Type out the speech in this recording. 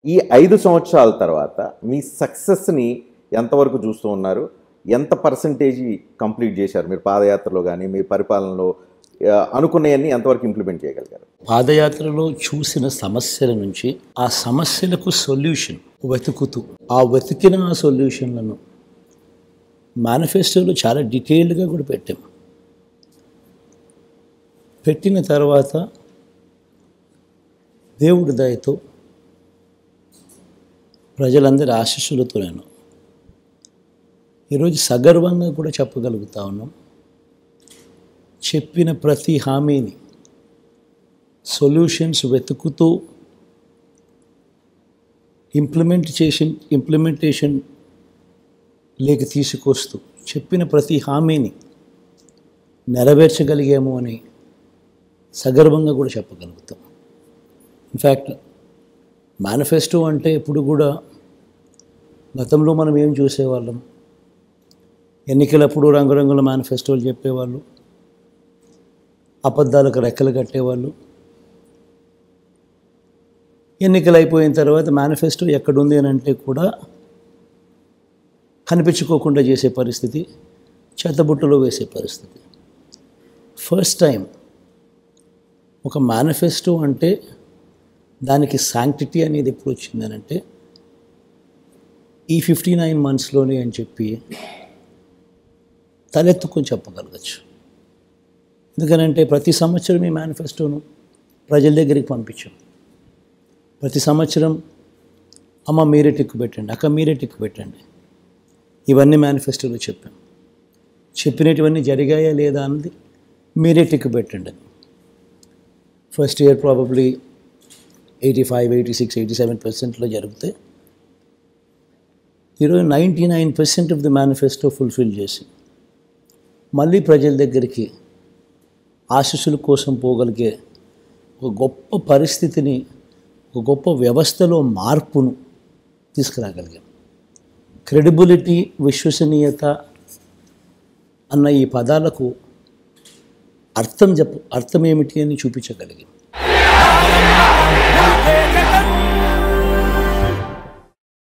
ఈ 5 సంవత్సరాల తర్వాత మీ సక్సెస్‌ని ఎంతవరకు చూస్తూ ఉన్నారు? ఎంత పర్సెంటేజీ కంప్లీట్ చేశారు? మీరు పాదయాత్రలో గాని, మీ పరిపాలనలో అనుకున్నయన్నీ ఎంతవరకు ఇంప్లిమెంట్ చేయగలిగారు? పాదయాత్రలో చూసిన సమస్యల నుంచి ఆ సమస్యలకు సొల్యూషన్ వెతుకుతూ, ఆ వెతికిన ఆ సొల్యూషన్లను మేనిఫెస్టోలో చాలా డీటెయిల్డ్గా కూడా పెట్టాం. పెట్టిన తర్వాత దేవుడి దయతో ప్రజలందరి ఆశీస్సులతో నేను ఈరోజు సగర్వంగా కూడా చెప్పగలుగుతా ఉన్నాం. చెప్పిన ప్రతి హామీని సొల్యూషన్స్ వెతుకుతూ ఇంప్లిమెంటేషన్ లేక తీసుకొస్తూ చెప్పిన ప్రతి హామీని నెరవేర్చగలిగాము అని సగర్వంగా కూడా చెప్పగలుగుతాం. ఇన్ఫ్యాక్ట్ మేనిఫెస్టో అంటే ఇప్పుడు కూడా గతంలో మనం ఏం చూసేవాళ్ళం, ఎన్నికలప్పుడు రంగురంగుల మేనిఫెస్టోలు చెప్పేవాళ్ళు, అబద్ధాలకు రెక్కలు కట్టేవాళ్ళు. ఎన్నికలు అయిపోయిన తర్వాత మేనిఫెస్టో ఎక్కడుంది అని అంటే కూడా కనిపించుకోకుండా చేసే పరిస్థితి, చెత్తబుట్టలో వేసే పరిస్థితి. ఫస్ట్ టైం ఒక మేనిఫెస్టో అంటే దానికి శాంక్టిటీ అనేది ఎప్పుడు వచ్చిందనంటే ఈ 59 మంత్స్లోనే అని చెప్పి తలెత్తుకొని చెప్పగలగచ్చు. ఎందుకనంటే ప్రతి సంవత్సరం ఈ మేనిఫెస్టోను ప్రజల దగ్గరికి పంపించాం. ప్రతి సంవత్సరం అమ్మ మీరే టిక్కు పెట్టండి, అక్క మీరే టిక్కు పెట్టండి, ఇవన్నీ మేనిఫెస్టోలో చెప్పాం. చెప్పినటువన్నీ జరిగాయా లేదా అన్నది మీరే టిక్కు పెట్టండి. ఫస్ట్ ఇయర్ ప్రాబబ్లీ 85, 86, 87% జరిగితే ఈరోజు 99% ఆఫ్ ది మేనిఫెస్టో ఫుల్ఫిల్ చేసి మళ్ళీ ప్రజల దగ్గరికి ఆశీస్సుల కోసం పోగలిగే ఒక గొప్ప పరిస్థితిని, ఒక గొప్ప వ్యవస్థలో మార్పును తీసుకురాగలిగాం. క్రెడిబిలిటీ, విశ్వసనీయత అన్న ఈ పదాలకు అర్థం ఏమిటి అని చూపించగలిగాం.